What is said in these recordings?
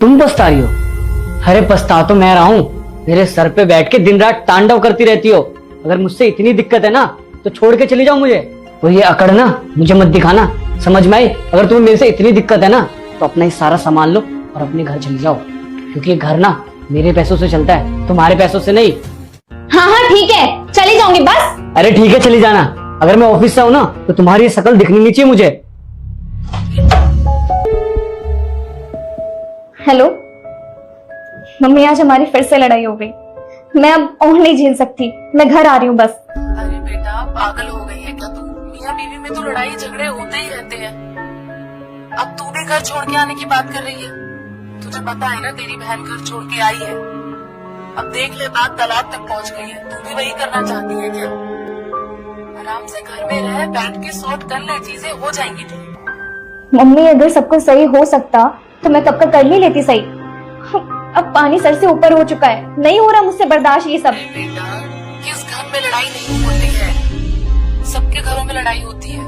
तुम पछता रही हो? अरे पछता तो मैं रहा हूँ। मेरे सर पे बैठ के दिन रात तांडव करती रहती हो। अगर मुझसे इतनी दिक्कत है ना तो छोड़ के चली जाओ मुझे। तो ये अकड़ ना मुझे मत दिखाना, समझ में आई? अगर तुम्हें मेरे से इतनी दिक्कत है ना तो अपना ही सारा सामान लो और अपने घर चली जाओ, क्योंकि ये घर ना मेरे पैसों से चलता है, तुम्हारे पैसों से नहीं। हाँ हाँ ठीक है, चली जाऊंगी बस। अरे ठीक है चली जाना। अगर मैं ऑफिस से हूं ना तो तुम्हारी ये शक्ल दिखनी नहीं चाहिए मुझे। हेलो मम्मी, आज हमारी फिर से लड़ाई हो गई। मैं अब और नहीं झेल सकती, मैं घर आ रही हूँ बस। अरे बेटा पागल हो गई है क्या तू? मियाँ बीवी में तो लड़ाई झगड़े होते ही रहते हैं। अब तू भी घर छोड़ के आने की बात कर रही है? तुझे पता है ना तेरी बहन घर छोड़ के आई है। अब देख ले बात तलाक तक पहुंच गई है। तू भी वही करना चाहती है क्या? आराम से घर में रह, बैठ के सॉर्ट कर ले, चीजें हो जाएंगी ठीक। मम्मी अगर सब कुछ सही हो सकता तो मैं कब का कर ही लेती सही। अब पानी सर से ऊपर हो चुका है, नहीं हो रहा मुझसे बर्दाश्त ये सब। बेटा किस घर में लड़ाई नहीं होती है? सबके घरों में लड़ाई होती है,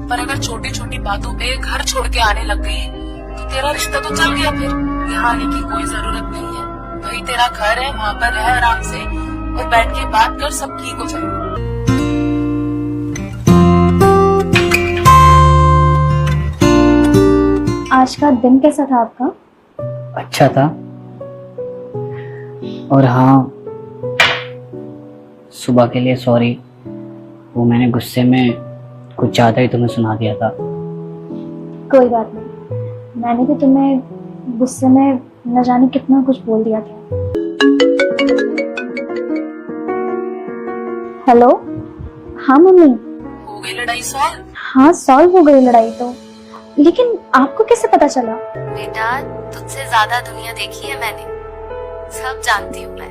पर अगर छोटी छोटी बातों पे घर छोड़ के आने लग गई तो तेरा रिश्ता तो चल गया। फिर यहाँ आने की कोई जरूरत नहीं है। वही तेरा घर है, वहाँ पर रह आराम से और बैठ के बात कर, सब ठीक हो जाएगा। आज का दिन कैसा था आपका? अच्छा था। और हाँ, सुबह के लिए सॉरी, वो मैंने गुस्से में कुछ ज्यादा ही तुम्हें सुना दिया था। कोई बात नहीं, मैंने भी तुम्हें गुस्से में न जाने कितना कुछ बोल दिया था। हेलो, हाँ मम्मी। हो गई लड़ाई सॉल्व? हाँ सॉल्व हो गई लड़ाई तो, लेकिन आपको कैसे पता चला? बेटा तुझसे ज्यादा दुनिया देखी है मैंने, सब जानती हूँ मैं।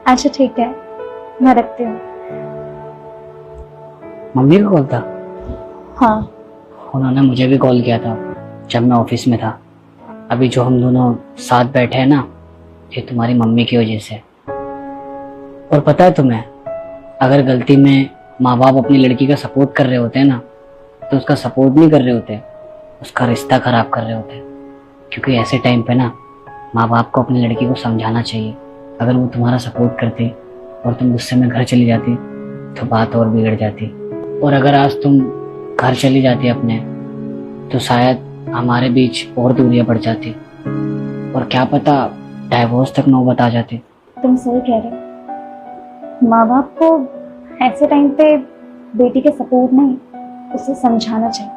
अच्छा ठीक है, मैं रखती हूँ। मम्मी का कॉल था? हाँ उन्होंने मुझे भी कॉल किया था जब मैं ऑफिस में था। अभी जो हम दोनों साथ बैठे हैं ना, ये तुम्हारी मम्मी की वजह से। और पता है तुम्हें, अगर गलती में माँ बाप अपनी लड़की का सपोर्ट कर रहे होते हैं ना तो उसका सपोर्ट नहीं कर रहे होते, उसका रिश्ता खराब कर रहे होते हैं। क्योंकि ऐसे टाइम पे ना माँ बाप को अपनी लड़की को समझाना चाहिए। अगर वो तुम्हारा सपोर्ट करती और तुम गुस्से में घर चली जाती तो बात और बिगड़ जाती। और अगर आज तुम घर चली जाती अपने तो शायद हमारे बीच और दूरियां बढ़ जाती, और क्या पता डाइवोर्स तक नौबत आ जाती। तुम सही कह रहे हो, माँ बाप को ऐसे टाइम पे बेटी के सपोर्ट नहीं, उसे समझाना चाहिए।